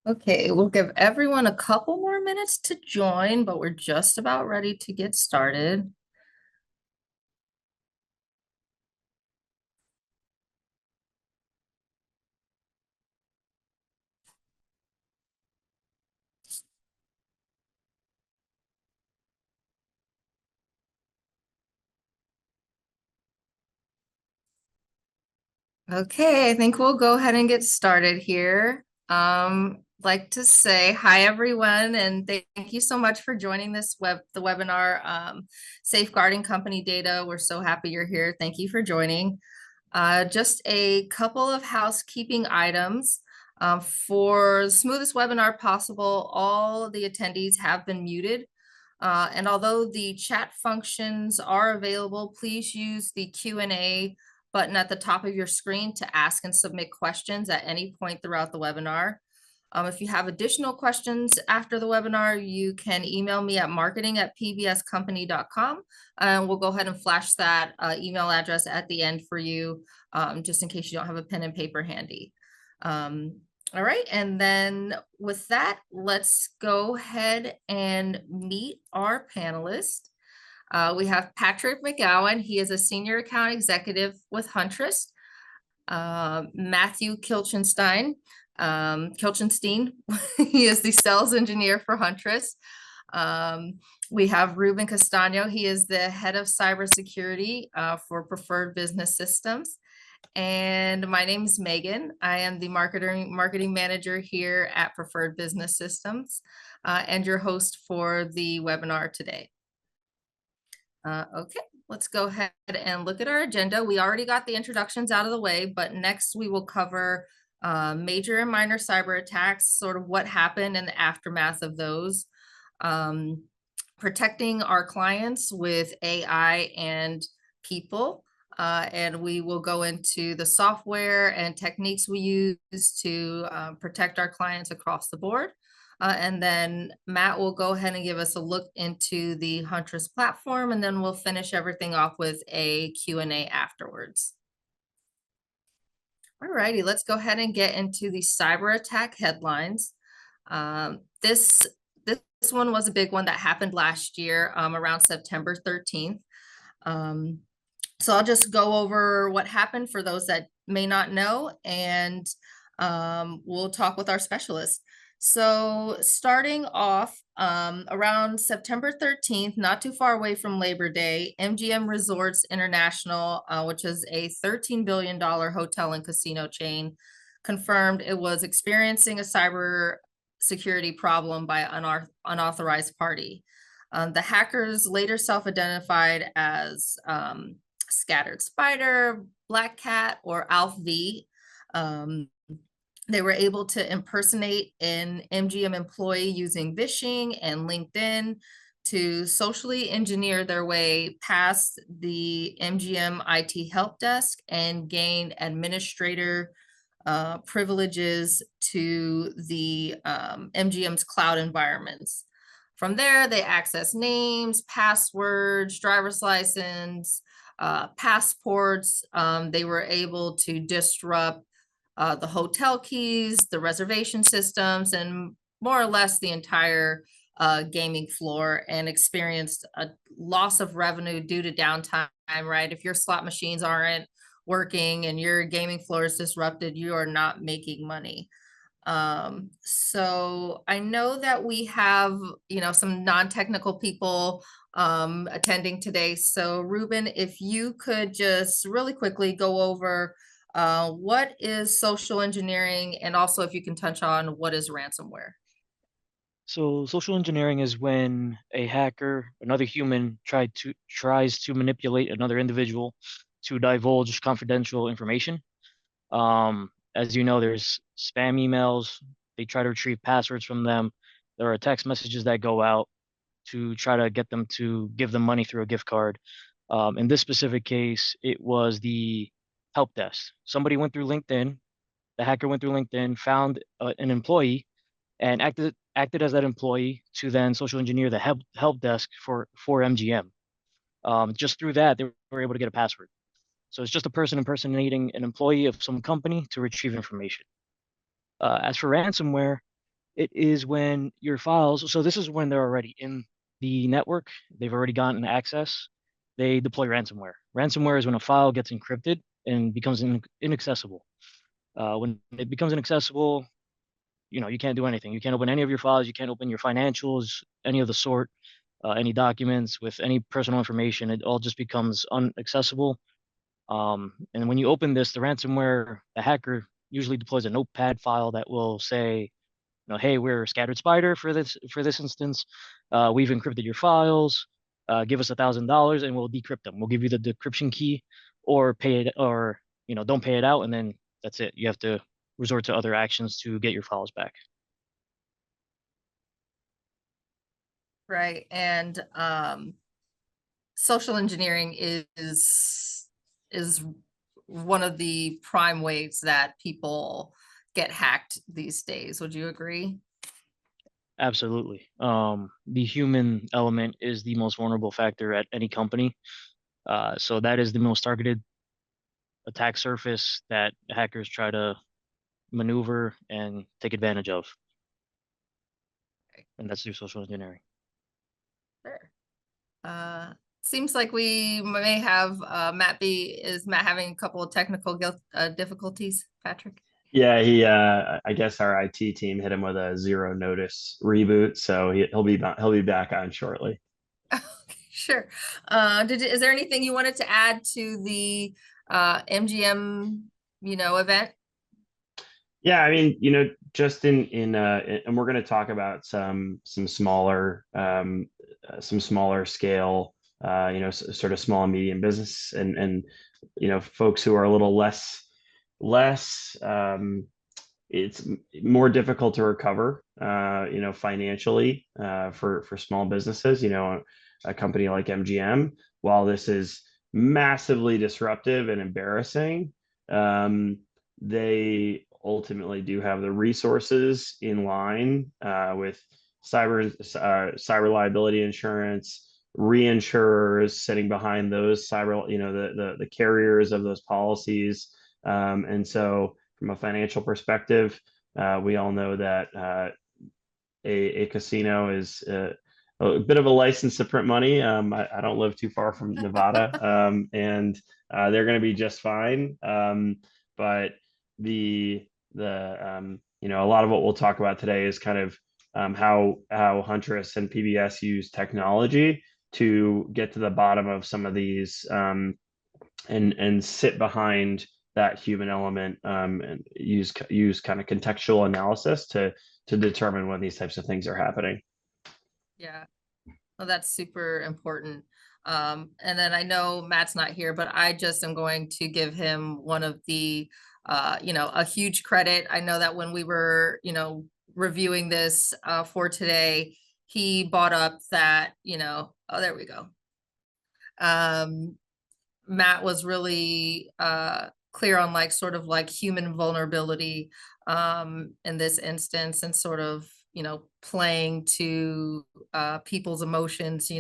Okay, we'll give everyone a couple more minutes to join, but we're just about ready to get started. Okay, I think we'll go ahead and get started here. Like to say hi, everyone, and thank you so much for joining the webinar, Safeguarding Company Data. We're so happy you're here. Thank you for joining. Just a couple of housekeeping items. For the smoothest webinar possible, all the attendees have been muted. And although the chat functions are available, please use the Q&A button at the top of your screen to ask and submit questions at any point throughout the webinar. If you have additional questions after the webinar, you can email me at marketing@pbscompany.com, and we'll go ahead and flash that email address at the end for you, just in case you don't have a pen and paper handy. All right, and then with that, let's go ahead and meet our panelists. We have Patrick McGowan. He is a senior account executive with Huntress. Matthew Kilchenstein. He is the sales engineer for Huntress. We have Ruben Castano. He is the head of cybersecurity for Preferred Business Systems. And my name is Megan. I am the marketing manager here at Preferred Business Systems, and your host for the webinar today. Okay, let's go ahead and look at our agenda. We already got the introductions out of the way, but next we will cover major and minor cyber attacks, sort of what happened in the aftermath of those, protecting our clients with AI and people. And we will go into the software and techniques we use to protect our clients across the board. And then Matt will go ahead and give us a look into the Huntress platform, and then we'll finish everything off with a Q&A afterwards. All righty, let's go ahead and get into the cyber attack headlines. This one was a big one that happened last year, around September 13th. So I'll just go over what happened for those that may not know, and we'll talk with our specialist. So starting off around September 13th, not too far away from Labor Day, MGM Resorts International, which is a $13 billion hotel and casino chain, confirmed it was experiencing a cyber security problem by an unauthorized party. The hackers later self-identified as Scattered Spider, Black Cat, or Alf V. They were able to impersonate an MGM employee using phishing and LinkedIn to socially engineer their way past the MGM IT help desk and gain administrator privileges to the MGM's cloud environments. From there, they access names, passwords, driver's license, passports. They were able to disrupt the hotel keys, the reservation systems, and more or less the entire gaming floor, and experienced a loss of revenue due to downtime, right? If your slot machines aren't working and your gaming floor is disrupted, you are not making money. So I know that we have, some non-technical people attending today. So Ruben, if you could just really quickly go over what is social engineering, and also if you can touch on what is ransomware. So social engineering is when a hacker, another human, tries to manipulate another individual to divulge confidential information. As you know, there's spam emails. They try to retrieve passwords from them. There are text messages that go out to try to get them to give them money through a gift card. In this specific case, it was the help desk. Somebody went through LinkedIn. The hacker went through LinkedIn, found an employee, and acted as that employee to then social engineer the help desk for MGM. Just through that, they were able to get a password. So it's just a person impersonating an employee of some company to retrieve information. As for ransomware, It is when your files, so this is when they're already in the network, they've already gotten access, they deploy ransomware. Ransomware is when a file gets encrypted and becomes inaccessible. When it becomes inaccessible, you can't do anything. You can't open any of your files, you can't open your financials, any of the sort, any documents with any personal information. It all just becomes unaccessible. And when you open this, the ransomware, the hacker usually deploys a notepad file that will say, hey, we're Scattered Spider for this instance. We've encrypted your files. Give us $1,000 and we'll decrypt them. We'll give you the decryption key, or pay it, or don't pay it out, and then that's it. You have to resort to other actions to get your files back. Right. And social engineering is one of the prime ways that people get hacked these days. Would you agree? Absolutely. The human element is the most vulnerable factor at any company. So that is the most targeted attack surface that hackers try to maneuver and take advantage of. And that's through social engineering. Sure. Seems like we may have is Matt having a couple of technical difficulties, Patrick? Yeah, I guess our IT team hit him with a zero notice reboot, so he'll be back on shortly. Okay, sure. Is there anything you wanted to add to the MGM, event? Yeah, I mean, just and we're going to talk about some smaller scale, sort of small and medium business, and folks who are a little less it's more difficult to recover, financially, for small businesses. A company like MGM, while this is massively disruptive and embarrassing, they ultimately do have the resources in line, with cyber liability insurance, reinsurers sitting behind those cyber, the carriers of those policies, and so from a financial perspective, we all know that a casino is a bit of a license to print money. I don't live too far from Nevada, and they're going to be just fine. But a lot of what we'll talk about today is kind of how Huntress and PBS use technology to get to the bottom of some of these, and sit behind that human element, and use kind of contextual analysis to determine when these types of things are happening. Yeah, well, that's super important. And then I know Matt's not here, but I just am going to give him one of the, a huge credit. I know that when we were, reviewing this for today, he brought up that, oh, there we go. Matt was really clear on sort of human vulnerability in this instance, and sort of playing to people's emotions,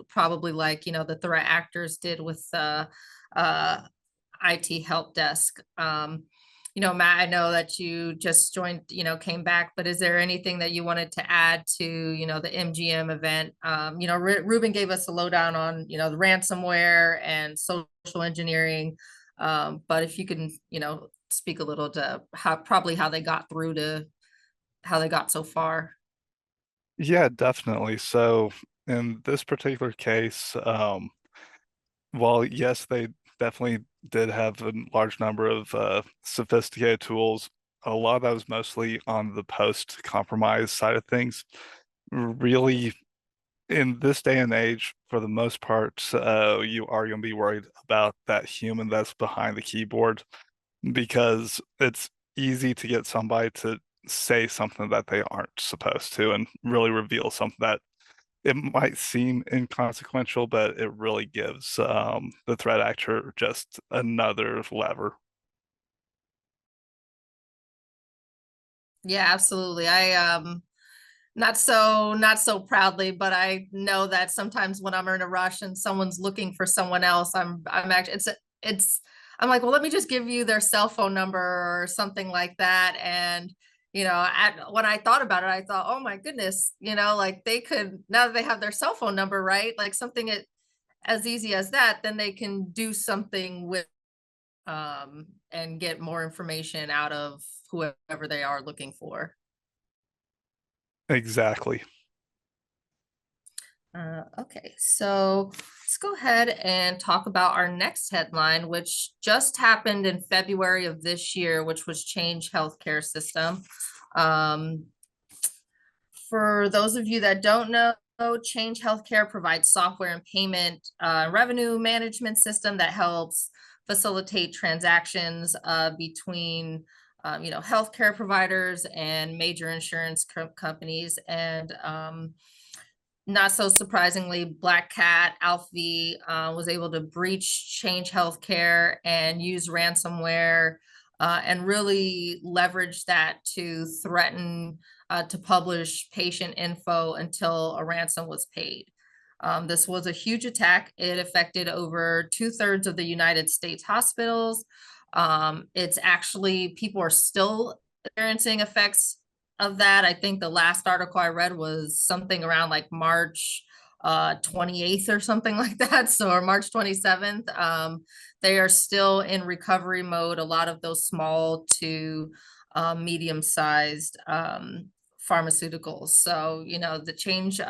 probably the threat actors did with IT help desk. Matt, I know that you just joined, came back, but is there anything that you wanted to add to, the MGM event? Ruben gave us a lowdown on, the ransomware and social engineering. But if you can, speak a little to how they got through to how they got so far. Yeah, definitely. So in this particular case, while yes, they definitely did have a large number of sophisticated tools, a lot of that was mostly on the post-compromise side of things. Really, in this day and age, for the most part, you are going to be worried about that human that's behind the keyboard, because it's easy to get somebody to say something that they aren't supposed to and really reveal something that it might seem inconsequential, but it really gives the threat actor just another lever. Yeah, absolutely. I not so proudly, but I know that sometimes when I'm in a rush and someone's looking for someone else, I'm actually I'm like, well, let me just give you their cell phone number or something like that. And when I thought about it, I thought, oh my goodness, like they could, now that they have their cell phone number, right? Like something as easy as that, then they can do something with and get more information out of whoever they are looking for. Exactly. Okay, so let's go ahead and talk about our next headline, which just happened in February of this year, which was Change Healthcare System. For those of you that don't know, Change Healthcare provides software and payment revenue management system that helps facilitate transactions between healthcare providers and major insurance companies. And not so surprisingly, Black Cat Alfie was able to breach Change Healthcare and use ransomware and really leverage that to threaten to publish patient info until a ransom was paid. This was a huge attack. It affected over 2/3 of the United States hospitals. It's actually, people are still experiencing effects of that. I think the last article I read was something around like March 28th or something like that. So, or March 27th. They are still in recovery mode. A lot of those small to medium-sized pharmaceuticals. So, the Change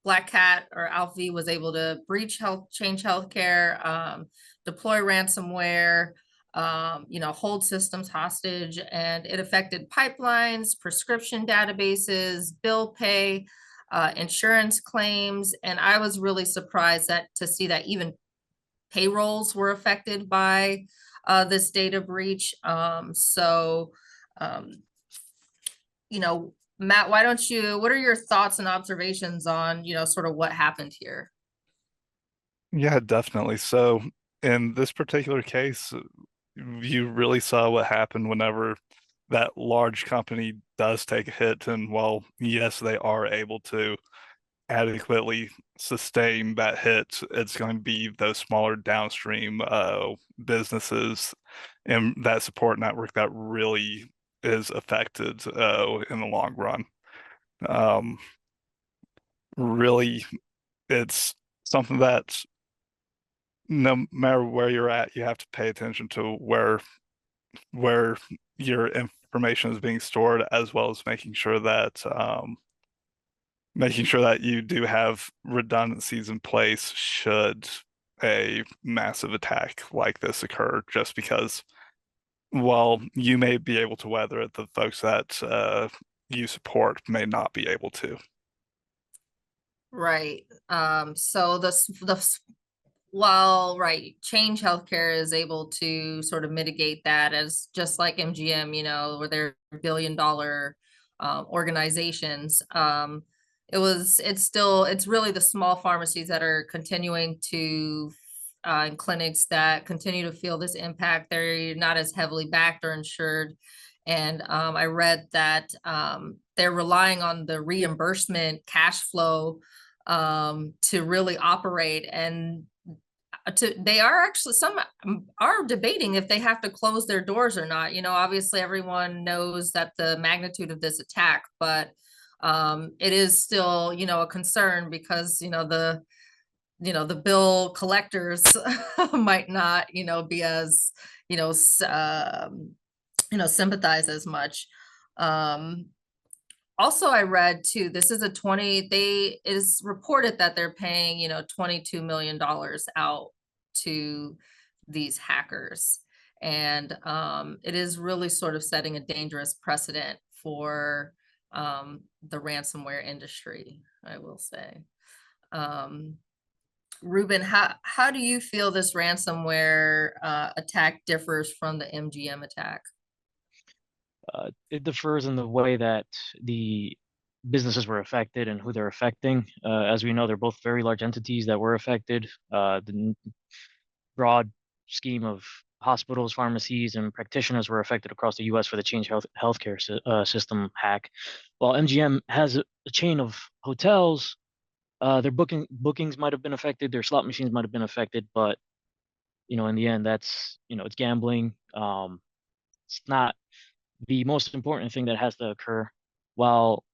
Black Cat or Alfie was able to breach Change Healthcare, deploy ransomware, hold systems hostage, and it affected pipelines, prescription databases, bill pay, insurance claims. And I was really surprised to see that even payrolls were affected by this data breach. Matt, what are your thoughts and observations on, sort of what happened here? Yeah, definitely. So in this particular case, you really saw what happened whenever that large company does take a hit. And while, yes, they are able to adequately sustain that hit, it's going to be those smaller downstream businesses and that support network that really is affected in the long run. Really, it's something that no matter where you're at, you have to pay attention to where your information is being stored, as well as making sure that you do have redundancies in place should a massive attack like this occur. Just because while you may be able to weather it, the folks that you support may not be able to. Right. So while Change Healthcare is able to sort of mitigate that, as just like MGM, where they're billion-dollar organizations. It's really the small pharmacies that are continuing to and clinics that continue to feel this impact. They're not as heavily backed or insured. And I read that they're relying on the reimbursement cash flow to really operate. And they are actually, some are debating if they have to close their doors or not. Obviously everyone knows that the magnitude of this attack, but it is still, a concern because, the bill collectors might not, be as, sympathize as much. Also, I read too, this is it is reported that they're paying, $22 million out to these hackers. And it is really sort of setting a dangerous precedent for the ransomware industry, I will say. Ruben, how do you feel this ransomware attack differs from the MGM attack? It differs in the way that the businesses were affected and who they're affecting. As we know, they're both very large entities that were affected. The broad scheme of hospitals, pharmacies, and practitioners were affected across the U.S. for the Change Healthcare system hack. While MGM has a chain of hotels, their bookings might have been affected, their slot machines might have been affected, but in the end, that's it's gambling. It's not the most important thing that has to occur, while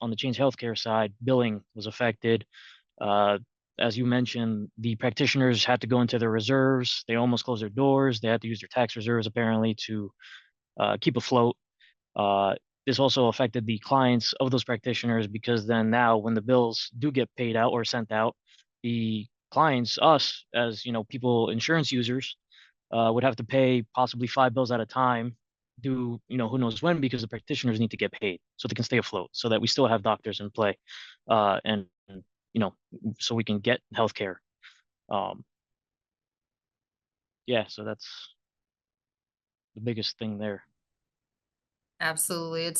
on the Change Healthcare side, billing was affected. Uh, as you mentioned, the practitioners had to go into their reserves. They almost closed their doors. They had to use their tax reserves apparently to keep afloat. Uh, this also affected the clients of those practitioners, because then now when the bills do get paid out or sent out, the clients, us as people, insurance users, would have to pay possibly 5 bills at a time, do who knows when, because the practitioners need to get paid so they can stay afloat, so that we still have doctors in play, and you know so we can get healthcare. Um, yeah, so that's the biggest thing there. Absolutely.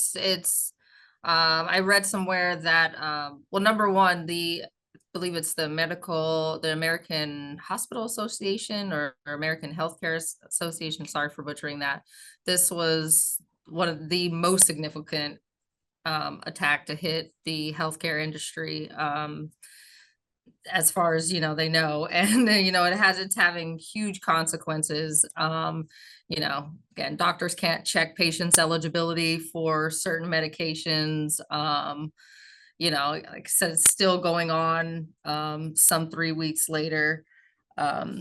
I read somewhere that, well, number one, I believe it's the American Hospital Association or American Healthcare Association. Sorry for butchering that. This was one of the most significant attack to hit the healthcare industry. As far as they know, and it's having huge consequences. Again, doctors can't check patients' eligibility for certain medications. Like I said, it's still going on, some 3 weeks later. Yeah,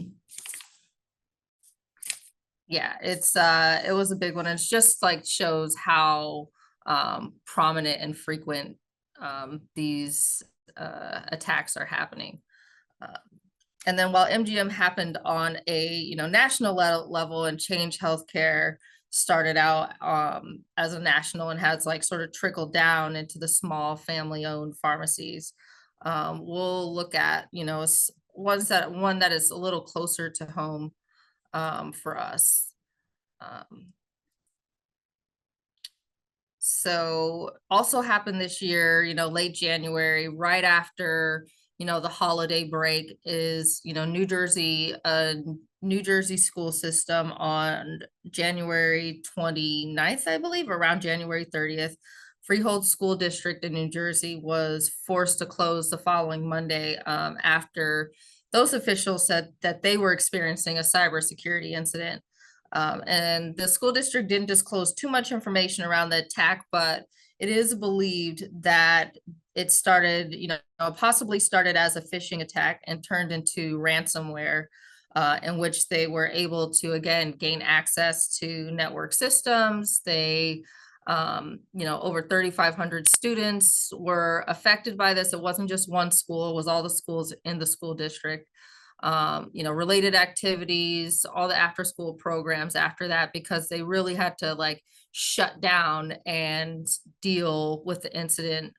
it was a big one. It's just like shows how prominent and frequent these attacks are happening. Uh, and then while MGM happened on a national level, and Change Healthcare started out as a national and has like sort of trickled down into the small family-owned pharmacies. We'll look at one that is a little closer to home for us. So also happened this year, late January, right after, the holiday break, is, New Jersey school system on January 29th, I believe, around January 30th. Freehold School District in New Jersey was forced to close the following Monday after those officials said that they were experiencing a cybersecurity incident. And the school district didn't disclose too much information around the attack, but it is believed that it started, possibly started as a phishing attack and turned into ransomware, in which they were able to, again, gain access to network systems. They, over 3,500 students were affected by this. It wasn't just one school, it was all the schools in the school district. Related activities, all the after school programs after that, because they really had to like shut down and deal with the incident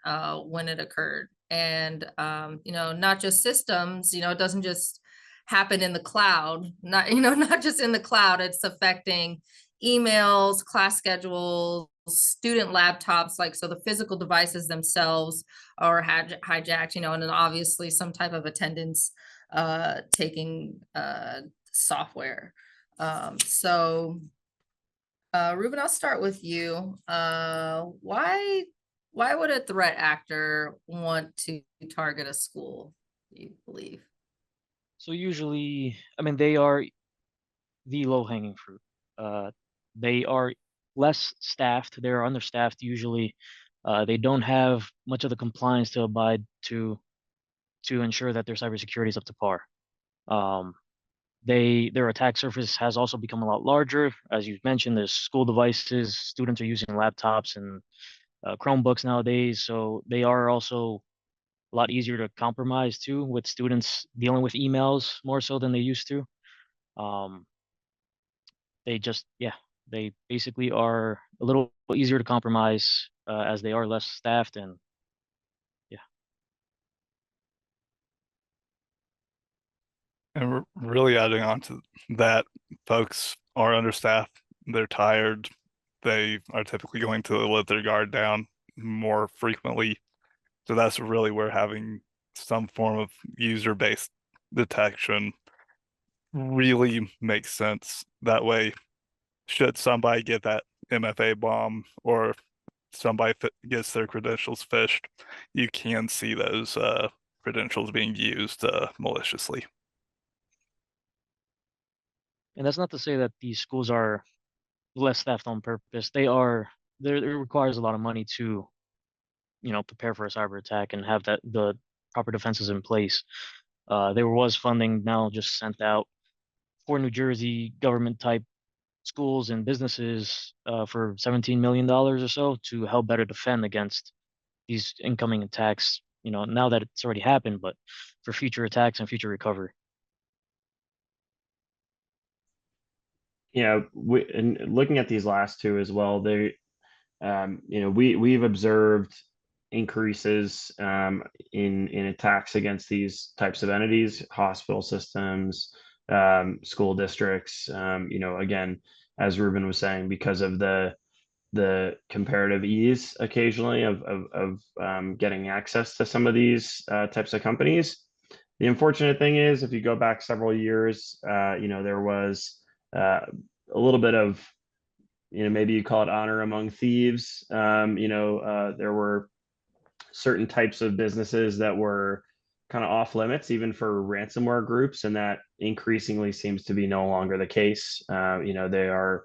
when it occurred. And, not just systems, it doesn't just happen in the cloud, not just in the cloud, it's affecting emails, class schedules, student laptops, like, so the physical devices themselves are hijacked, and then obviously some type of attendance taking software. So Ruben, I'll start with you. Why would a threat actor want to target a school, do you believe? So usually, I mean, they are the low-hanging fruit. They are less staffed. They're understaffed usually. They don't have much of the compliance to abide to ensure that their cybersecurity is up to par. Their attack surface has also become a lot larger. As you mentioned, there's school devices. Students are using laptops and Chromebooks nowadays, so they are also a lot easier to compromise too, with students dealing with emails more so than they used to. Um, they basically are a little easier to compromise, as they are less staffed, and yeah. And really adding on to that, folks are understaffed, they're tired, they are typically going to let their guard down more frequently. So that's really where having some form of user-based detection really makes sense. That way, should somebody get that MFA bomb or somebody gets their credentials phished, you can see those credentials being used maliciously. And that's not to say that these schools are less theft on purpose. It requires a lot of money to, prepare for a cyber attack and have the proper defenses in place. There was funding now just sent out for New Jersey government type schools and businesses for $17 million or so to help better defend against these incoming attacks. Now that it's already happened, but for future attacks and future recovery. Yeah, and looking at these last two as well, we've observed increases in attacks against these types of entities, hospital systems, school districts. Again, as Ruben was saying, because of the comparative ease occasionally of getting access to some of these types of companies. The unfortunate thing is, if you go back several years, there was a little bit of, maybe you call it honor among thieves. There were certain types of businesses that were kind of off limits, even for ransomware groups, and that increasingly seems to be no longer the case. They are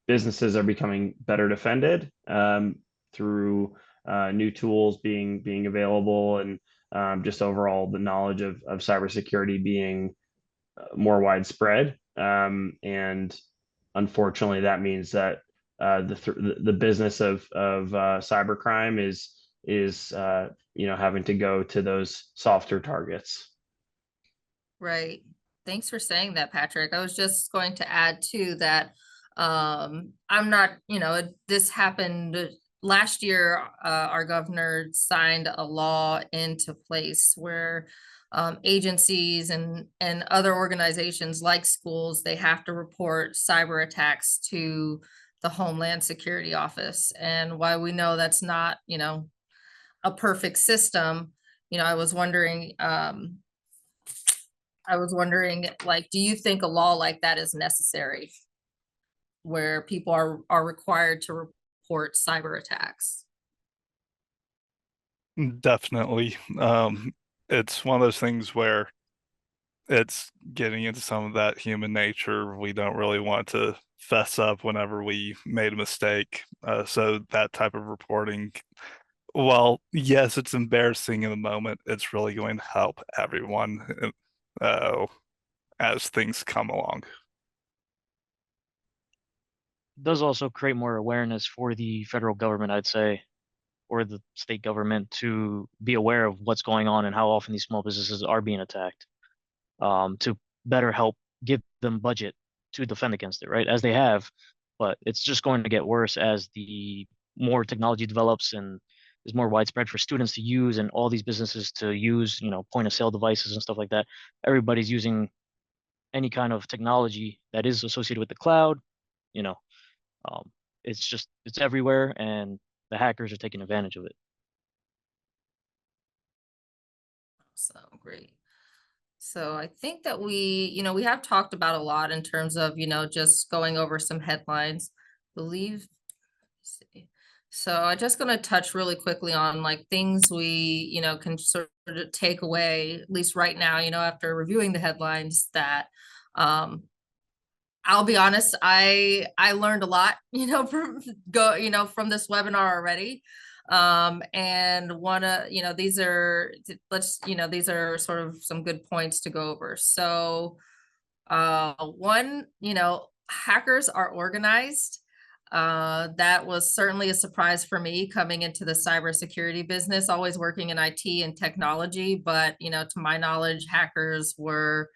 businesses are becoming better defended through new tools being available, and just overall the knowledge of cybersecurity being more widespread. And unfortunately, that means that the business of cybercrime is having to go to those softer targets. Right. Thanks for saying that, Patrick. I was just going to add too that I'm not, this happened last year. Our governor signed a law into place where agencies and other organizations like schools, they have to report cyber attacks to the Homeland Security Office. And while we know that's not, a perfect system, I was wondering, like, do you think a law like that is necessary, where people are required to report cyber attacks? Definitely. It's one of those things where it's getting into some of that human nature. We don't really want to fess up whenever we made a mistake. So that type of reporting, while yes, it's embarrassing in the moment, it's really going to help everyone as things come along. It does also create more awareness for the federal government, I'd say, or the state government, to be aware of what's going on and how often these small businesses are being attacked, to better help give them budget to defend against it, right? As they have, but it's just going to get worse as the more technology develops and is more widespread for students to use and all these businesses to use, point of sale devices and stuff like that. Everybody's using any kind of technology that is associated with the cloud, you know, it's everywhere, and the hackers are taking advantage of it. So great. So I think that we have talked about a lot in terms of, just going over some headlines, let's see. So I'm just going to touch really quickly on like things we, can sort of take away, at least right now, after reviewing the headlines, that, I'll be honest, I learned a lot, from this webinar already. And these are, these are sort of some good points to go over. So, one, hackers are organized. That was certainly a surprise for me coming into the cybersecurity business, always working in IT and technology. But, to my knowledge, hackers were,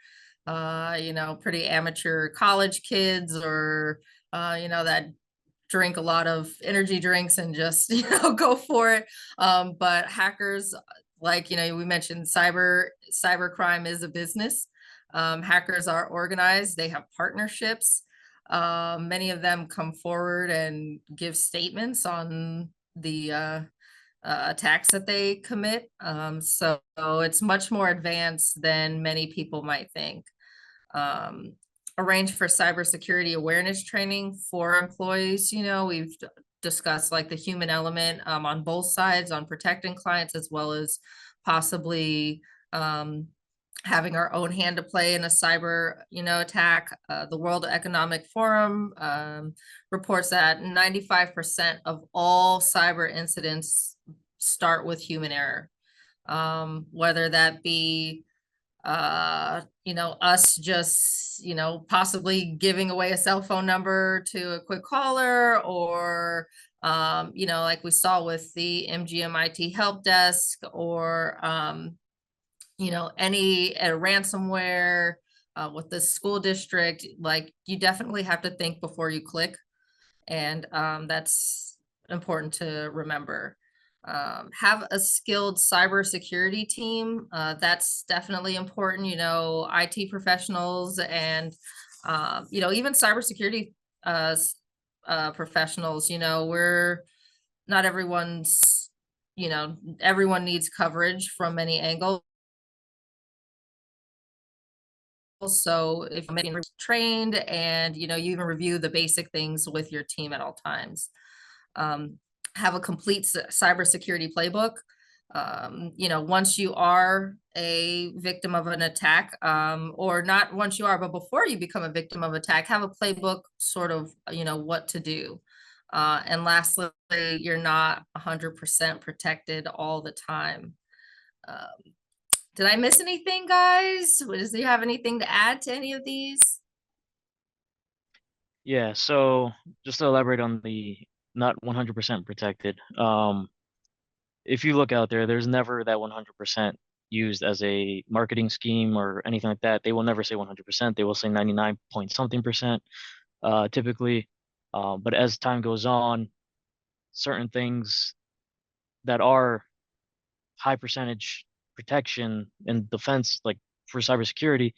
pretty amateur college kids, or, that drink a lot of energy drinks and just, go for it. But hackers, like, we mentioned cybercrime is a business. Hackers are organized. They have partnerships. Many of them come forward and give statements on the attacks that they commit. So it's much more advanced than many people might think. Arrange for cybersecurity awareness training for employees. We've discussed like the human element on both sides, on protecting clients as well as possibly having our own hand to play in a cyber, attack. The World Economic Forum reports that 95% of all cyber incidents start with human error. Whether that be us just, possibly giving away a cell phone number to a quick caller, or like we saw with the MGMIT help desk, or any ransomware with the school district. Like, you definitely have to think before you click, and that's important to remember. Have a skilled cybersecurity team. That's definitely important. IT professionals, and even cybersecurity professionals. We're not everyone's. Everyone needs coverage from many angles. So if you're being trained, and you even review the basic things with your team at all times. Have a complete cybersecurity playbook. Once you are a victim of an attack, or not once you are, but before you become a victim of attack, have a playbook, sort of, what to do. And lastly, you're not 100% protected all the time. Did I miss anything, guys? Do you have anything to add to any of these? Yeah, so just to elaborate on the not 100% protected, if you look out there, there's never that 100% used as a marketing scheme or anything like that. They will never say 100%. They will say 99 point something percent, typically. But as time goes on, certain things that are high percentage protection and defense, like for cybersecurity,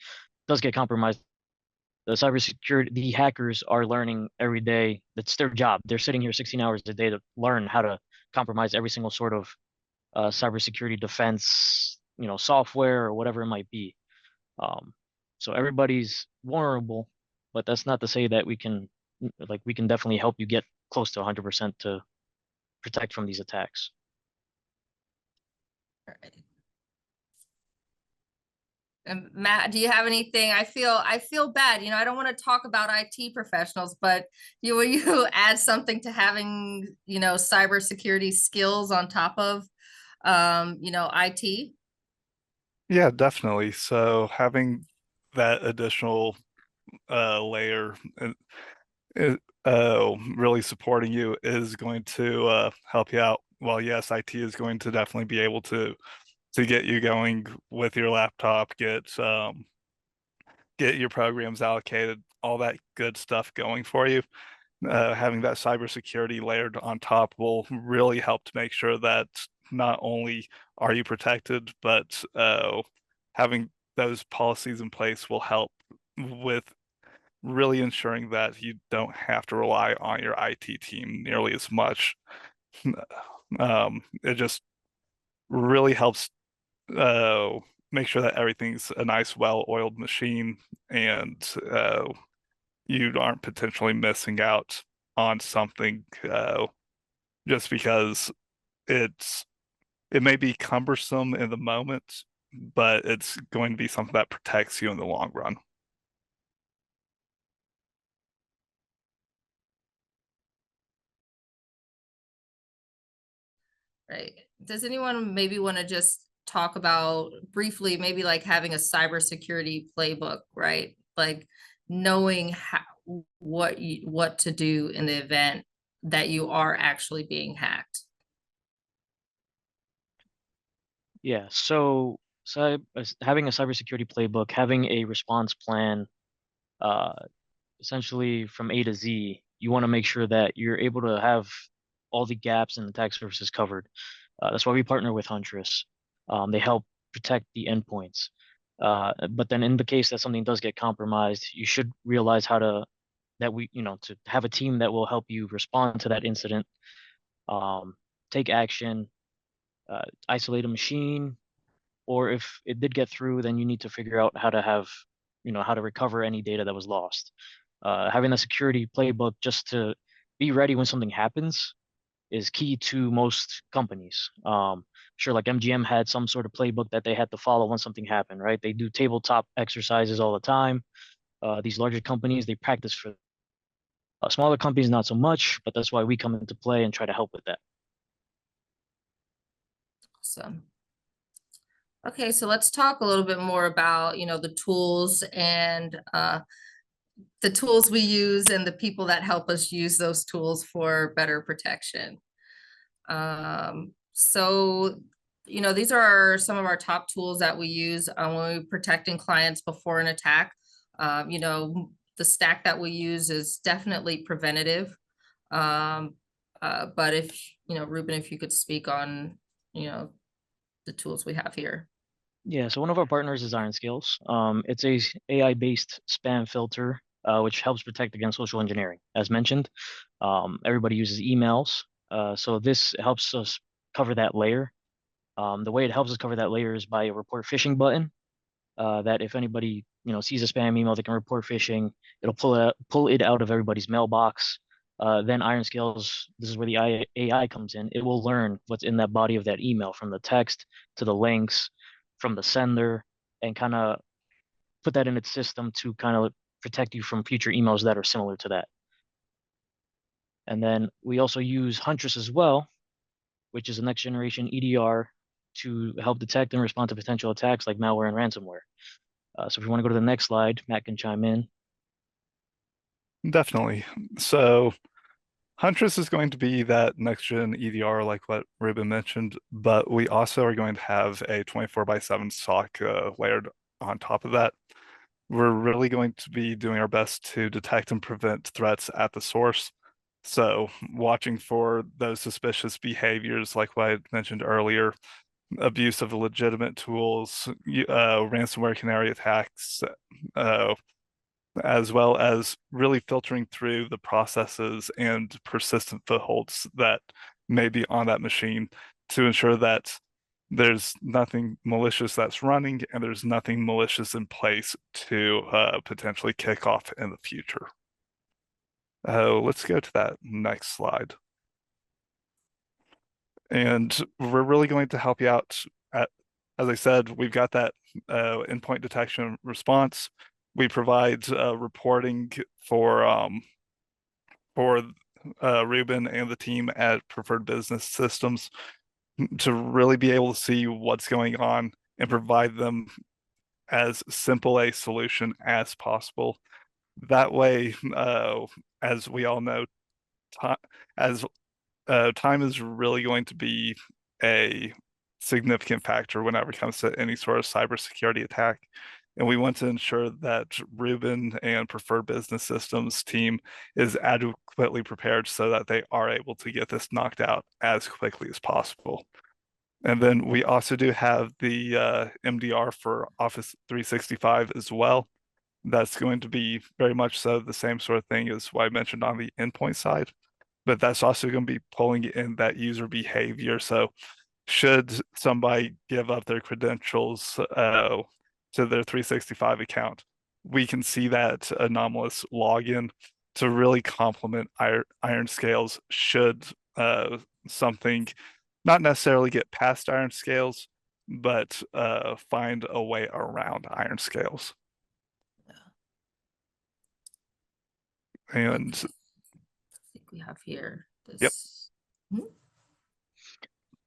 does get compromised. The hackers are learning every day. That's their job. They're sitting here 16 hours a day to learn how to compromise every single sort of cybersecurity defense, software or whatever it might be. So everybody's vulnerable, but that's not to say that we can definitely help you get close to 100% to protect from these attacks. All right. And Matt, do you have anything? I feel bad. I don't want to talk about IT professionals, but will you add something to having, cybersecurity skills on top of, IT? Yeah, definitely. So having that additional layer really supporting you is going to help you out. Well, yes, IT is going to definitely be able to get you going with your laptop, get your programs allocated, all that good stuff going for you. Having that cybersecurity layered on top will really help to make sure that not only are you protected, but having those policies in place will help with really ensuring that you don't have to rely on your IT team nearly as much. It just really helps make sure that everything's a nice, well-oiled machine, and you aren't potentially missing out on something just because it may be cumbersome in the moment, but it's going to be something that protects you in the long run. Right. Does anyone maybe want to just talk about briefly, maybe like having a cybersecurity playbook, right? Like knowing what to do in the event that you are actually being hacked. Yeah, so having a cybersecurity playbook, having a response plan, uh, essentially from A to Z, you want to make sure that you're able to have all the gaps in the attack surfaces covered. That's why we partner with Huntress. They help protect the endpoints. But then in the case that something does get compromised, you should realize to have a team that will help you respond to that incident, take action, isolate a machine, or if it did get through, then you need to figure out how to recover any data that was lost. Having a security playbook just to be ready when something happens is key to most companies. Sure, like MGM had some sort of playbook that they had to follow when something happened, right? They do tabletop exercises all the time. These larger companies, they practice for smaller companies, not so much, but that's why we come into play and try to help with that. Awesome. Okay, so let's talk a little bit more about, the tools and the tools we use and the people that help us use those tools for better protection. So, these are some of our top tools that we use when we're protecting clients before an attack. The stack that we use is definitely preventative. But if, Ruben, if you could speak on, the tools we have here. Yeah, so one of our partners is Iron Scales. It's a AI-based spam filter, which helps protect against social engineering. As mentioned, everybody uses emails, so this helps us cover that layer. The way it helps us cover that layer is by a report phishing button. That if anybody sees a spam email, they can report phishing. It'll pull it out of everybody's mailbox. Then Iron Scales, this is where the AI comes in. It will learn what's in that body of that email, from the text to the links, from the sender, and kind of put that in its system to kind of protect you from future emails that are similar to that. And then we also use Huntress as well, which is a next generation EDR to help detect and respond to potential attacks like malware and ransomware. So if you want to go to the next slide, Matt can chime in. Definitely. So Huntress is going to be that next-gen EDR, like what Ruben mentioned, but we also are going to have a 24/7 SOC layered on top of that. We're really going to be doing our best to detect and prevent threats at the source. So watching for those suspicious behaviors, like what I mentioned earlier, abuse of legitimate tools, ransomware canary attacks, as well as really filtering through the processes and persistent footholds that may be on that machine to ensure that there's nothing malicious that's running and there's nothing malicious in place to potentially kick off in the future. Let's go to that next slide. And we're really going to help you out. As I said, we've got that endpoint detection response. We provide reporting for Ruben and the team at Preferred Business Systems to really be able to see what's going on and provide them as simple a solution as possible. That way, as we all know, time is really going to be a significant factor whenever it comes to any sort of cybersecurity attack. And we want to ensure that Ruben and Preferred Business Systems team is adequately prepared so that they are able to get this knocked out as quickly as possible. And then we also do have the MDR for Office 365 as well. That's going to be very much so the same sort of thing as what I mentioned on the endpoint side, but that's also going to be pulling in that user behavior. So should somebody give up their credentials to their 365 account, we can see that anomalous login to really complement Iron Scales should something not necessarily get past Iron Scales, but find a way around Iron Scales. And I think we have here Yep.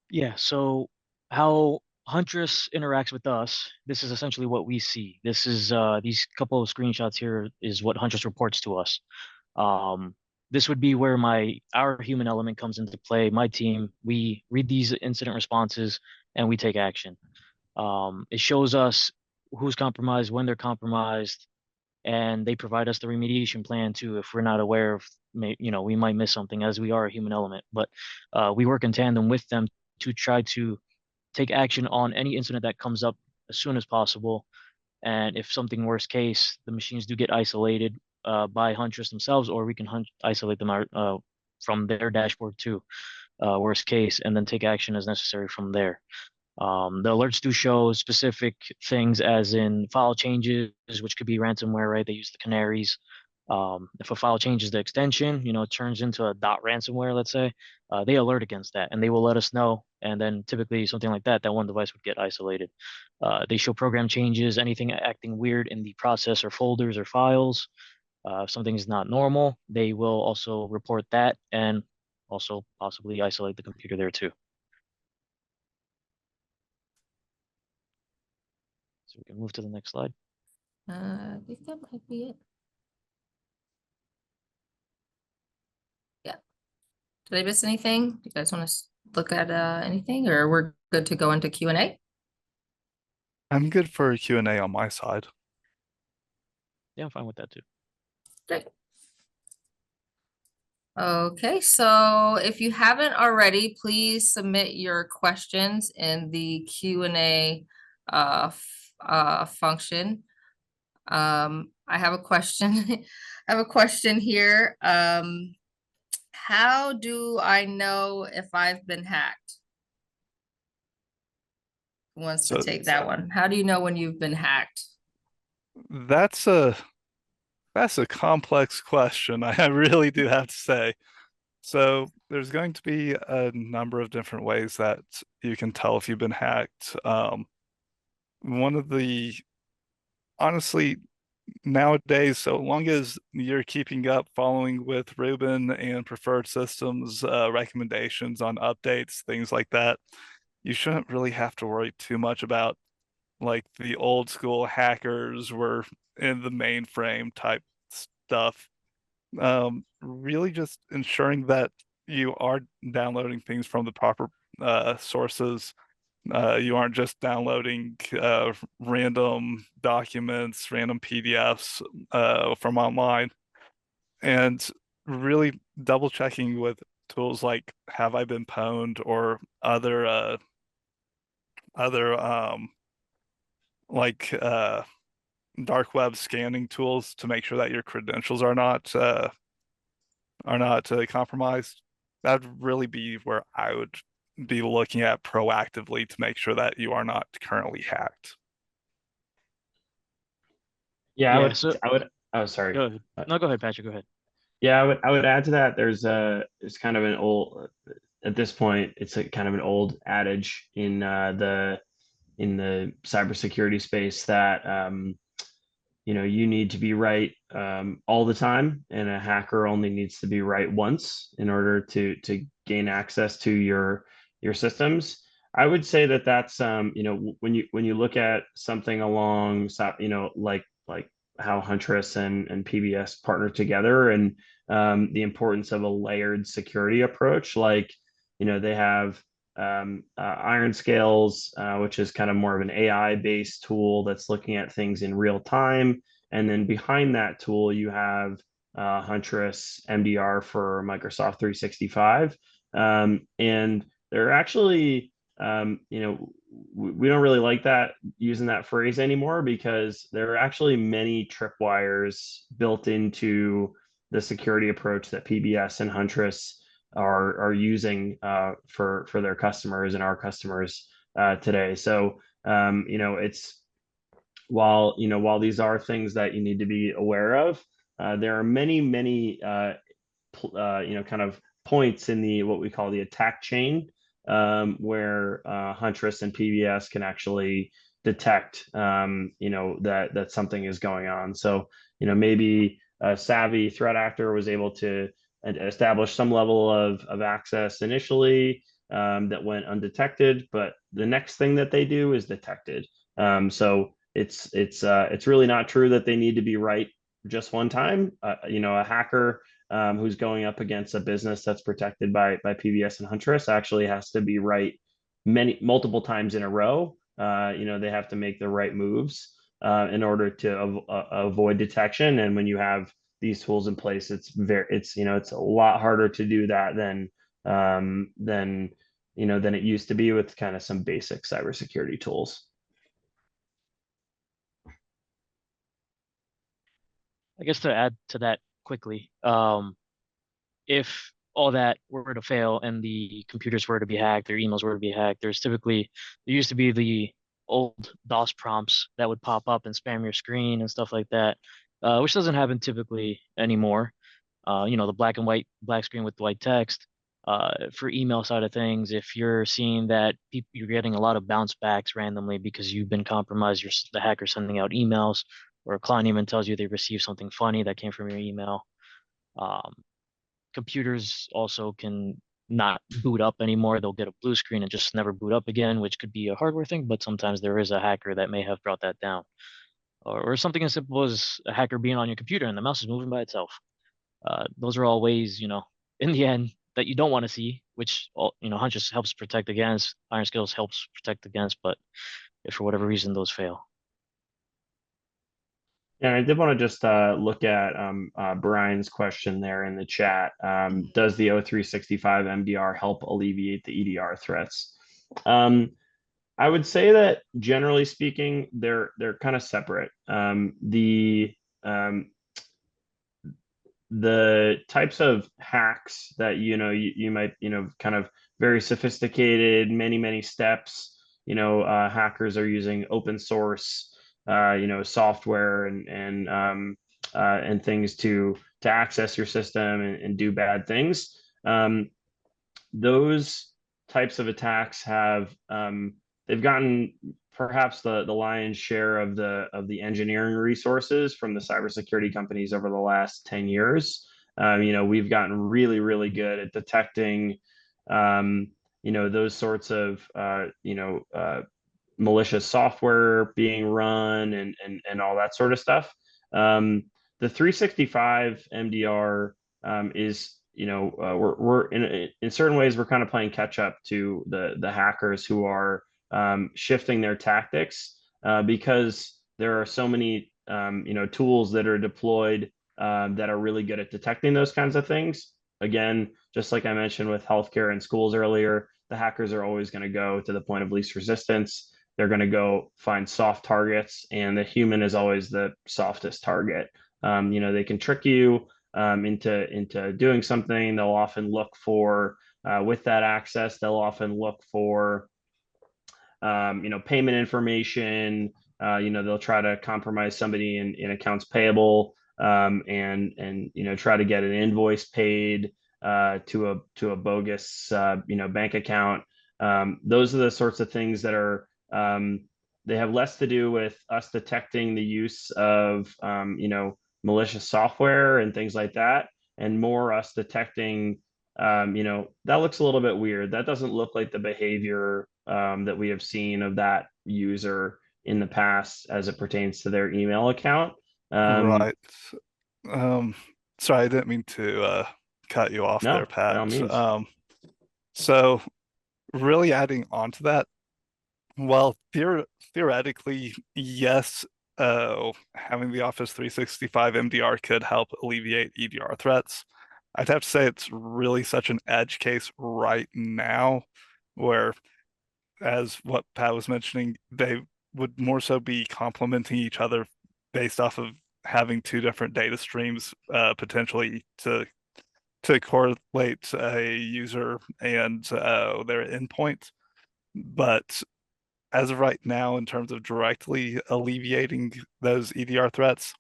Yeah, so how Huntress interacts with us, this is essentially what we see. This is these couple of screenshots here is what Huntress reports to us. This would be where our human element comes into play. My team, we read these incident responses and we take action. It shows us who's compromised, when they're compromised, and they provide us the remediation plan too if we're not aware of, we might miss something, as we are a human element. But we work in tandem with them to try to take action on any incident that comes up as soon as possible. And if something worst case, the machines do get isolated by Huntress themselves, or we can isolate them from their dashboard too, worst case, and then take action as necessary from there. The alerts do show specific things, as in file changes, which could be ransomware, right? They use the canaries. If a file changes the extension, it turns into a dot ransomware, let's say, they alert against that and they will let us know. And then typically something like that one device would get isolated. They show program changes, anything acting weird in the process or folders or files. If something is not normal, they will also report that and also possibly isolate the computer there too. So we can move to the next slide. I think that might be it. Yeah. Did I miss anything? Do you guys want to look at anything, or we're good to go into Q&A? I'm good for a Q&A on my side. Yeah, I'm fine with that too. Great. Okay, so if you haven't already, please submit your questions in the Q&A function. I have a question. I have a question here. How do I know if I've been hacked? Who wants to take that one? How do you know when you've been hacked? That's a complex question, I really do have to say. So there's going to be a number of different ways that you can tell if you've been hacked. One of the, honestly, nowadays, so long as you're keeping up, following with Ruben and Preferred Systems recommendations on updates, things like that, you shouldn't really have to worry too much about like the old school hackers were in the mainframe type stuff. Really just ensuring that you are downloading things from the proper sources. You aren't just downloading random documents, random PDFs from online, and really double checking with tools like Have I Been Pwned or other like dark web scanning tools to make sure that your credentials are not compromised. That'd really be where I would be looking at proactively to make sure that you are not currently hacked. Yeah, Yeah, so I would, oh, sorry. go ahead. No, go ahead, Patrick. Go ahead. Yeah, I would add to that. There's kind of an old, at this point, it's a kind of an old adage in the cybersecurity space that you need to be right all the time, and a hacker only needs to be right once in order to gain access to your systems. I would say that that's when you look at something along like how Huntress and PBS partner together, and the importance of a layered security approach. Like they have Iron Scales, which is kind of more of an AI based tool that's looking at things in real time. And then behind that tool, you have Huntress MDR for Microsoft 365. And they're actually, we don't really like that using that phrase anymore, because there are actually many tripwires built into the security approach that PBS and Huntress are using for their customers and our customers today. So it's while these are things that you need to be aware of, there are many kind of points in the what we call the attack chain, where Huntress and PBS can actually detect that something is going on. So maybe a savvy threat actor was able to establish some level of access initially that went undetected, but the next thing that they do is detected. So it's really not true that they need to be right just one time. A hacker who's going up against a business that's protected by PBS and Huntress actually has to be right multiple times in a row. They have to make the right moves in order to avoid detection. And when you have these tools in place, it's a lot harder to do that than it used to be with kind of some basic cybersecurity tools. I guess to add to that quickly, if all that were to fail and the computers were to be hacked, their emails were to be hacked, there used to be the old DOS prompts that would pop up and spam your screen and stuff like that. which doesn't happen typically anymore. The black screen with white text. For email side of things, if you're seeing that you're getting a lot of bounce backs randomly because you've been compromised, the hacker sending out emails, or a client even tells you they received something funny that came from your email. Um, Computers also can not boot up anymore. They'll get a blue screen and just never boot up again, which could be a hardware thing, but sometimes there is a hacker that may have brought that down. Or something as simple as a hacker being on your computer and the mouse is moving by itself. Those are all ways, in the end that you don't want to see, which, Huntress helps protect against, Iron Skills helps protect against, but if for whatever reason those fail. And I did want to just look at Brian's question there in the chat. Does the O365 MDR help alleviate the EDR threats? I would say that generally speaking, they're kind of separate. The types of hacks that you might kind of very sophisticated, many steps. Hackers are using open source software and things to access your system and do bad things. Those types of attacks have they've gotten perhaps the lion's share of the engineering resources from the cybersecurity companies over the last 10 years. We've gotten really good at detecting those sorts of malicious software being run and all that sort of stuff. The 365 MDR is we're in certain ways we're kind of playing catch up to the hackers who are shifting their tactics because there are so many tools that are deployed that are really good at detecting those kinds of things. Again, just like I mentioned with healthcare and schools earlier, the hackers are always going to go to the point of least resistance. They're going to go find soft targets, and the human is always the softest target. They can trick you into doing something. They'll often look for with that access. They'll often look for payment information. They'll try to compromise somebody in accounts payable and try to get an invoice paid to a bogus bank account. Those are the sorts of things that are they have less to do with us detecting the use of malicious software and things like that, and more us detecting that looks a little bit weird. That doesn't look like the behavior that we have seen of that user in the past as it pertains to their email account. Right. Sorry, I didn't mean to cut you off No, there, Pat. by all means. So really adding on to that, well, theoretically, yes, having the Office 365 MDR could help alleviate EDR threats. I'd have to say it's really such an edge case right now, where, as what Pat was mentioning, they would more so be complementing each other based off of having two different data streams, potentially to correlate a user and their endpoint. But as of right now, in terms of directly alleviating those EDR threats,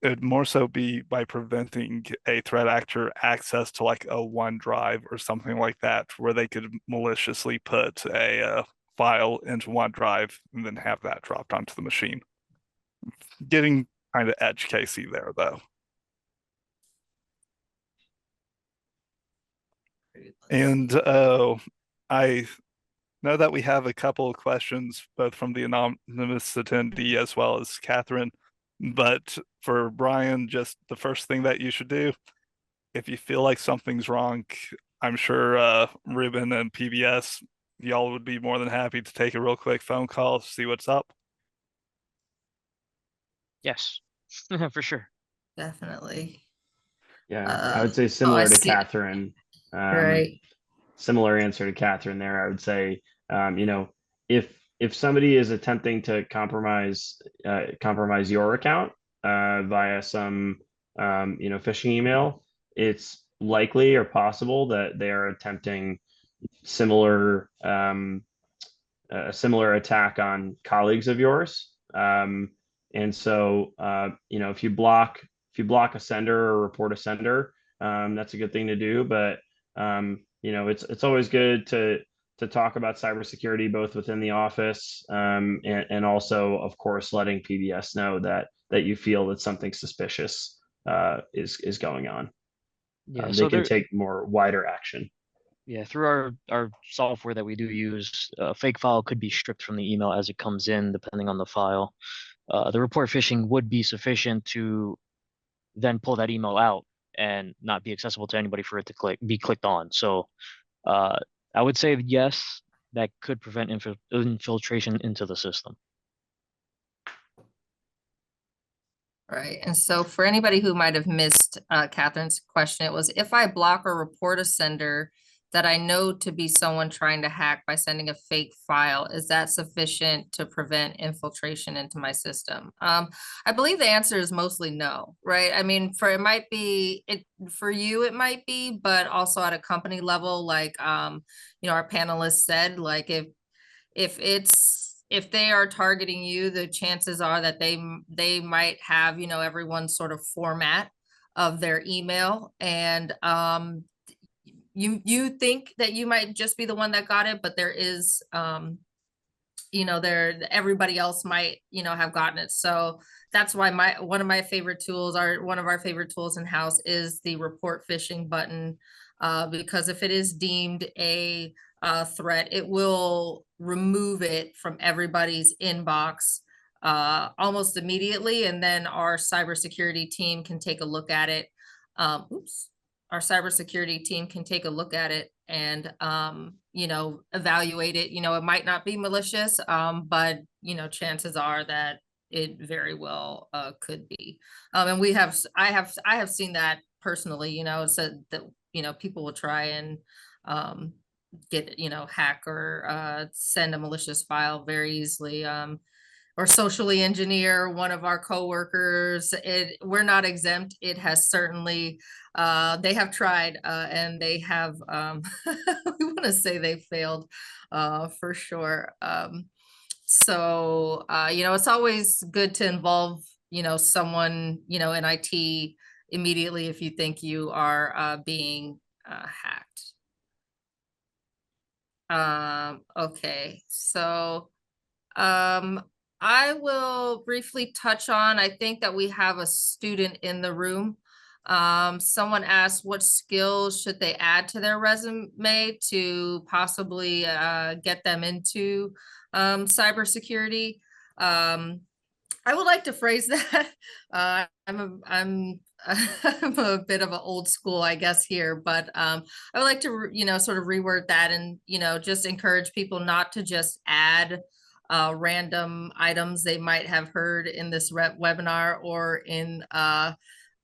it'd more so be by preventing a threat actor access to like a OneDrive or something like that, where they could maliciously put a file into OneDrive and then have that dropped onto the machine. Getting kind of edge casey there, though. And I know that we have a couple of questions, both from the anonymous attendee as well as Catherine. But for Brian, just the first thing that you should do, if you feel like something's wrong, I'm sure Ruben and PBS, y'all would be more than happy to take a real quick phone call, see what's up. Yes, for sure. Definitely. Yeah, I would say similar to Catherine. Right. Similar answer to Catherine there. I would say, if somebody is attempting to compromise your account via some phishing email, it's likely or possible that they are attempting a similar attack on colleagues of yours. And so, if you block a sender or report a sender, that's a good thing to do. But it's always good to talk about cybersecurity both within the office, and also, of course, letting PBS know that you feel that something suspicious is going on. Yeah, They so can there, take more wider action. yeah, through our software that we do use, a fake file could be stripped from the email as it comes in, depending on the file. The report phishing would be sufficient to then pull that email out and not be accessible to anybody for it to be clicked on. So uh, I would say yes, that could prevent infiltration into the system. Right. And so for anybody who might have missed Catherine's question, it was if I block or report a sender that I know to be someone trying to hack by sending a fake file, is that sufficient to prevent infiltration into my system? I believe the answer is mostly no, right? I mean, for you, it might be, but also at a company level, like, our panelists said, like if they are targeting you, the chances are that they might have, everyone's sort of format of their email, and you think that you might just be the one that got it, but there is everybody else might have gotten it. So that's why one of our favorite tools in house is the report phishing button, because if it is deemed a threat, it will remove it from everybody's inbox almost immediately, and then our cybersecurity team can take a look at it. Our cybersecurity team can take a look at it and evaluate it. It might not be malicious, but chances are that it very well could be. And I have seen that personally, so that people will try and get hack or send a malicious file very easily, or socially engineer one of our coworkers. We're not exempt. It has certainly, they have tried, and they have, we want to say they failed, for sure. So, it's always good to involve, someone, in IT immediately if you think you are being hacked. Okay, so I will briefly touch on, I think that we have a student in the room. Someone asked what skills should they add to their resume to possibly get them into cybersecurity. I would like to phrase that. I'm I'm a bit of an old school, I guess, here, but I would like to, sort of reword that and, just encourage people not to just add random items they might have heard in this webinar or in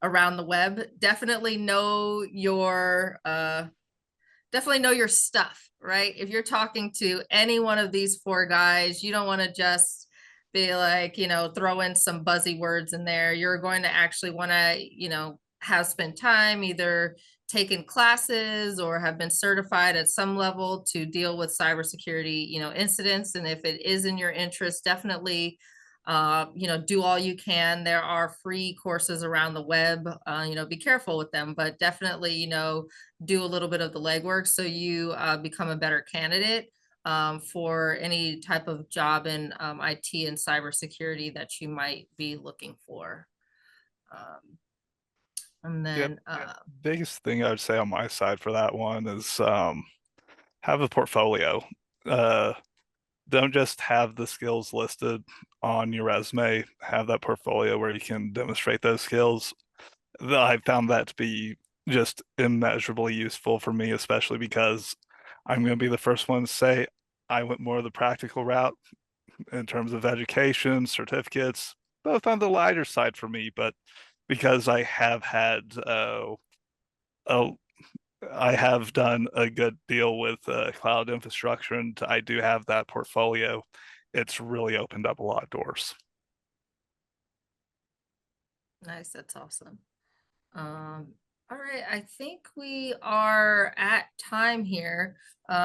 around the web. Definitely know your stuff, right? If you're talking to any one of these four guys, you don't want to just be like, throw in some buzzy words in there. You're going to actually want to, have spent time either taken classes or have been certified at some level to deal with cybersecurity, incidents. And if it is in your interest, definitely, do all you can. There are free courses around the web, be careful with them, but definitely, do a little bit of the legwork so you become a better candidate for any type of job in IT and cybersecurity that you might be looking for. And then Biggest thing I would say on my side for that one is have a portfolio. Don't just have the skills listed on your resume, have that portfolio where you can demonstrate those skills. I found that to be just immeasurably useful for me, especially because I'm going to be the first one to say I went more of the practical route in terms of education, certificates, both on the lighter side for me, but because I have had I have done a good deal with cloud infrastructure and I do have that portfolio. It's really opened up a lot of doors. nice, that's awesome. All right, I think we are at time here.